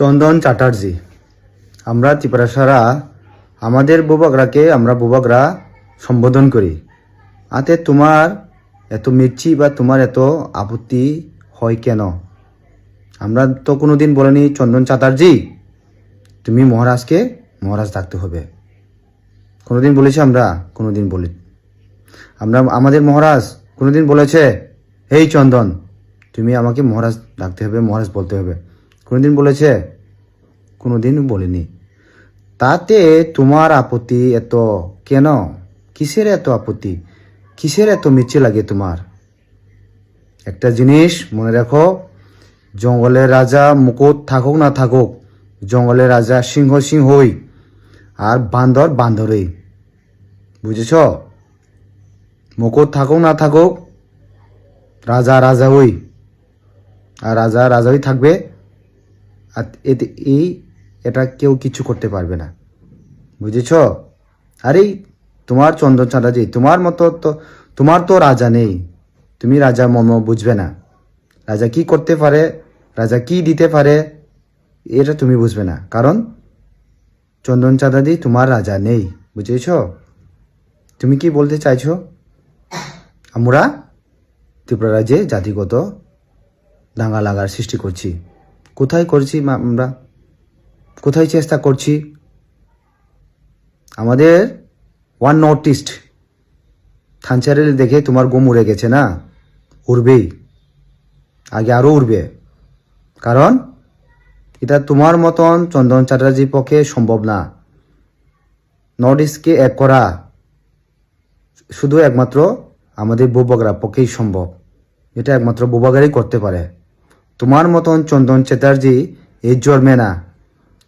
চন্দন চ্যাটার্জি। আমরা ত্রিপুরাসারা আমাদের বুবাগরাকে আমরা বুবাগরা সম্বোধন করি। আতে তোমার এত মির্চি বা তোমার এত আপত্তি হয় কেন? আমরা তো কোনোদিন বলিনি চন্দন চ্যাটার্জি তুমি মহারাজকে মহারাজ ডাকতে হবে। কোনোদিন বলেছি আমরা? কোনোদিন বলি আমরা? আমাদের মহারাজ কোনোদিন বলেছে এই চন্দন তুমি আমাকে মহারাজ ডাকতে হবে, মহারাজ বলতে হবে? কোনোদিন বলেছে? কোনোদিন বলিনি। তাতে তোমার আপত্তি এত কেন? কিসের এত আপত্তি? কিসের এত মির্চি লাগে তোমার? একটা জিনিস মনে রাখো, জঙ্গলের রাজা মুকুট থাকুক না থাকুক, জঙ্গলের রাজা সিংহ সিংহই আর বান্দর বান্দরই। বুঝেছ? মুকুট থাকুক না থাকুক, রাজা রাজাই আর রাজা রাজাই থাকবে। আর এটা কেউ কিছু করতে পারবে না। বুঝেছ? আরে তোমার চন্দন চ্যাটার্জি তোমার মতো তো, তোমার তো রাজা নেই, তুমি রাজা মর্ম বুঝবে না। রাজা কি করতে পারে, রাজা কি দিতে পারে এটা তুমি বুঝবে না, কারণ চন্দন চ্যাটার্জি তোমার রাজা নেই। বুঝেছ? তুমি কি বলতে চাইছো? আমরা ত্রিপুরা রাজ্যে জাতিগত দাঙ্গা লাগার সৃষ্টি করছি। কোথায় করছি আমরা? কোথায় চেষ্টা করছি? আমাদের ওয়ান নর্থ ইস্ট থানচারেল দেখে তোমার গম উড়ে গেছে না? উড়বেই, আগে আরও উড়বে, কারণ এটা তোমার মতন চন্দন চ্যাটার্জির পক্ষে সম্ভব না। নর্থ ইস্টকে এক করা শুধু একমাত্র আমাদের বুবাগরার পক্ষেই সম্ভব। এটা একমাত্র বুবাগরাই করতে পারে। তোমার মতন চন্দন চ্যাটার্জি এই জন্মে না,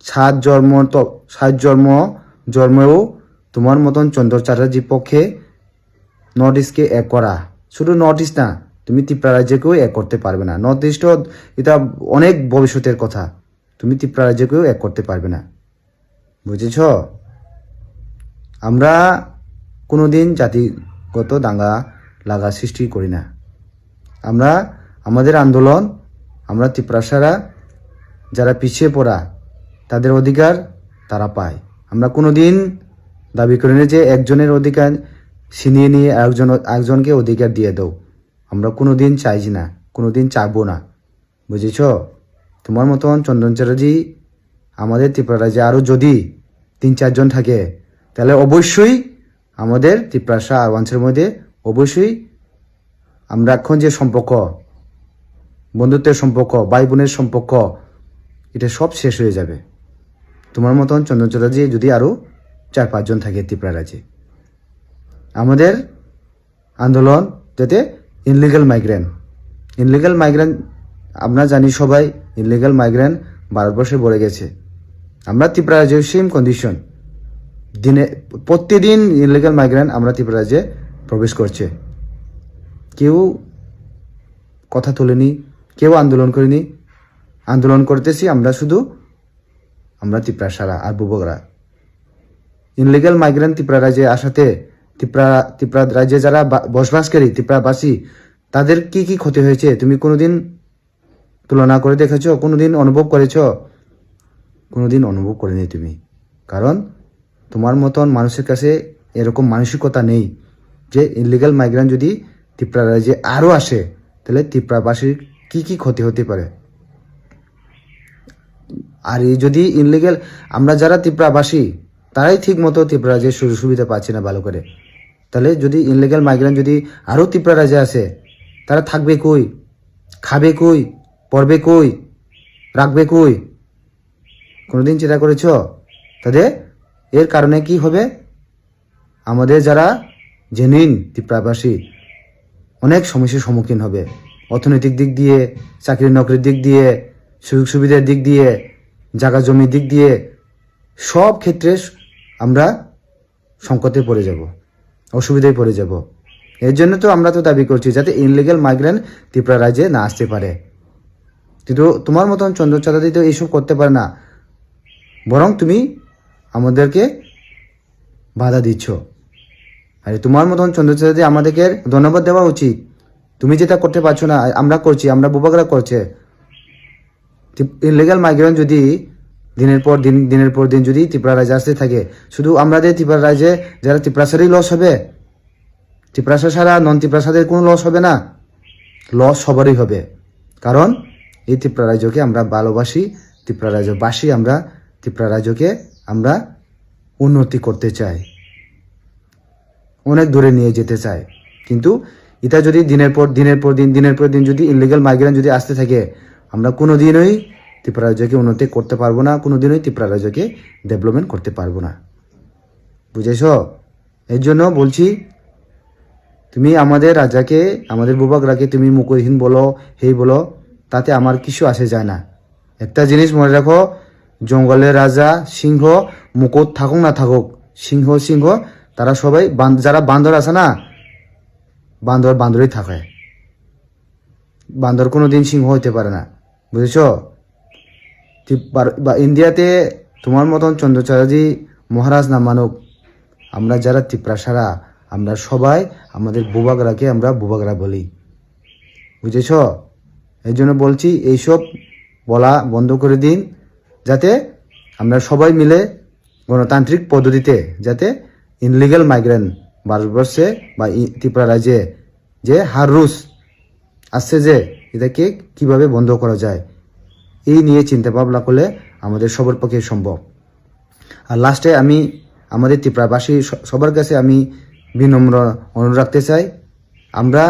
সাত জন্মেও তোমার মতন চন্দন চ্যাটার্জির পক্ষে নর্থ ইস্টকে এক করা, শুধু নর্থ ইস্ট না, তুমি ত্রিপুরা রাজ্যকেও এক করতে পারবে না। নর্থ ইস্টও এটা অনেক ভবিষ্যতের কথা, তুমি ত্রিপুরা রাজ্যকেও এক করতে পারবে না। বুঝেছ? আমরা কোনোদিন জাতিগত দাঙ্গা লাগা সৃষ্টি করি না। আমরা আমাদের আন্দোলন, আমরা ত্রিপুরাসারা যারা পিছিয়ে পড়া তাদের অধিকার তারা পায়। আমরা কোনোদিন দাবি করি না যে একজনের অধিকার ছিনিয়ে নিয়ে একজনকে অধিকার দিয়ে দাও। আমরা কোনোদিন চাইছি না, কোনোদিন চাইবো না। বুঝেছ? তোমার মতন চন্দন চ্যাটার্জি আমাদের ত্রিপুরা রাজ্যে আরও যদি 3-4 জন থাকে, তাহলে অবশ্যই আমাদের ত্রিপুরাসা আরবাঞ্চের মধ্যে অবশ্যই আমরা এখন যে সম্পর্ক, বন্ধুত্বের সম্পর্ক, ভাই বোনের সম্পর্ক, এটা সব শেষ হয়ে যাবে। তোমার মতন চন্দন চ্যাটার্জি যদি আরও 4-5 জন থাকে ত্রিপুরা রাজ্যে। আমাদের আন্দোলন যাতে ইনলিগাল মাইগ্রেন্ট আমরা জানি সবাই, ইনলিগাল মাইগ্রেন্ট ভারতবর্ষে বেড়ে গেছে। আমরা ত্রিপুরা রাজ্যে সেম কন্ডিশন, প্রতিদিন ইনলিগাল মাইগ্রেন্ট আমরা ত্রিপুরা রাজ্যে প্রবেশ করছে। কেউ কথা তোলেনি, কেউ আন্দোলন করেনি। আন্দোলন করতেছি আমরা শুধু, আমরা ত্রিপুরাসারা আর বুবাগরা। ইনলিগাল মাইগ্রেন্ট ত্রিপুরা রাজ্যে আসাতে ত্রিপুরা রাজ্যে যারা বসবাসকারী ত্রিপুরাবাসী, তাদের কি কি ক্ষতি হয়েছে তুমি কোনোদিন তুলনা করে দেখেছ? কোনোদিন অনুভব করেছ? কোনোদিন অনুভব করেনি তুমি, কারণ তোমার মতন মানুষের কাছে এরকম মানসিকতা নেই যে ইনলিগাল মাইগ্রেন্ট যদি ত্রিপুরা রাজ্যে আরও আসে তাহলে ত্রিপুরাবাসীর কি কি ক্ষতি হতে পারে। আর এই যদি ইনলিগাল, আমরা যারা ত্রিপুরাবাসী তারাই ঠিক মতো ত্রিপুরা রাজ্যের সুযোগ সুবিধা পাচ্ছে না ভালো করে, তাহলে যদি ইনলিগাল মাইগ্রেন্ট যদি আরও ত্রিপুরা রাজ্যে আসে, তারা থাকবে কই, খাবে কই, পড়বে কই, রাখবে কই? কোনোদিন চিন্তা করেছ? তাদের এর কারণে কি হবে? আমাদের যারা জেনুইন ত্রিপুরাবাসী অনেক সমস্যার সম্মুখীন হবে, অর্থনৈতিক দিক দিয়ে, চাকরি নকরির দিক দিয়ে, সুযোগ সুবিধার দিক দিয়ে, জায়গা জমির দিক দিয়ে, সব ক্ষেত্রে আমরা সংকটে পড়ে যাব, অসুবিধায় পড়ে যাব। এর জন্য তো আমরা তো দাবি করছি যাতে ইনলিগাল মাইগ্রেন্ট ত্রিপুরা রাজ্যে না আসতে পারে। কিন্তু তোমার মতন চন্দন চ্যাটার্জি তো এইসব করতে পারে না, বরং তুমি আমাদেরকে বাধা দিচ্ছ। আরে তোমার মতন চন্দন চ্যাটার্জি আমাদেরকে ধন্যবাদ দেওয়া উচিত। তুমি যেটা করতে পারছো না আমরা করছি, আমরা বুবাগরা করছে। ইনলিগাল মাইগ্রেন্ট যদি দিনের পর দিন যদি ত্রিপুরা রাজ্যে আসতে থাকে, শুধু আমাদের ত্রিপুরা রাজ্যে যারা ত্রিপুরাসারই লস হবে, ত্রিপুরাসা ছাড়া নন ত্রিপুরাসাদের কোনো লস হবে না, লস সবারই হবে। কারণ এই ত্রিপুরা রাজ্যকে আমরা ভালোবাসি, ত্রিপুরা রাজ্যবাসী আমরা ত্রিপুরা রাজ্যকে আমরা উন্নতি করতে চাই, অনেক দূরে নিয়ে যেতে চাই। কিন্তু এটা যদি দিনের পর দিন যদি ইনলিগাল মাইগ্রেন্ট যদি আসতে থাকে, আমরা কোনোদিনই ত্রিপুরা রাজ্যকে উন্নতি করতে পারবো না, কোনোদিনই ত্রিপুরা রাজ্যকে ডেভেলপমেন্ট করতে পারবো না। বুঝেছ? এর জন্য বলছি, তুমি আমাদের রাজাকে, আমাদের ভূভাগরাকে তুমি মুকুটহীন বলো, হেই বলো, তাতে আমার কিছু আসে যায় না। একটা জিনিস মনে রাখো, জঙ্গলের রাজা সিংহ মুকুট থাকুক না থাকুক, সিংহ তারা সবাই যারা বান্দর আছে না, বান্দরই থাকে, বান্দর কোনোদিন সিংহ হইতে পারে না। বুঝেছ? ইন্ডিয়াতে তোমার মতন চন্দ্রচার্যী মহারাজ না মানুক, আমরা যারা ত্রিপুরাসারা আমরা সবাই আমাদের ভূভাগরাকে আমরা ভূভাগরা বলি। বুঝেছ? এই জন্য বলছি, এইসব বলা বন্ধ করে দিন, যাতে আমরা সবাই মিলে গণতান্ত্রিক পদ্ধতিতে যাতে ইনলিগাল মাইগ্রেন্ট ভারতবর্ষে বা ত্রিপুরা রাজ্যে যে হাররুস আসছে, যে এটাকে কিভাবে বন্ধ করা যায়, এই নিয়ে চিন্তা ভাবনা করলে আমাদের সবার পক্ষে সম্ভব। আর লাস্টে আমি আমাদের ত্রিপুরাবাসী সবার কাছে আমি বিনম্র অনুরোধ রাখতে চাই, আমরা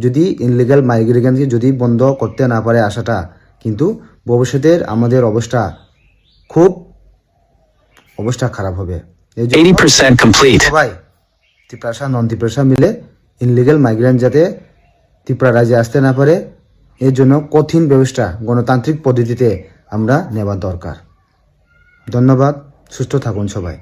যদি ইনলিগাল মাইগ্রেশনকে যদি বন্ধ করতে না পারে আশাটা, কিন্তু ভবিষ্যতের আমাদের অবস্থা খারাপ হবে। 80% complete. সবাই ত্রিপুরাসা নন ত্রিপুরাসা মিলে ইনলিগাল মাইগ্রেন্ট যাতে ত্রিপুরা রাজ্যে আসতে না পারে, এর জন্য কঠিন ব্যবস্থা গণতান্ত্রিক পদ্ধতিতে আমরা নেওয়া দরকার। ধন্যবাদ, সুস্থ থাকুন সবাই।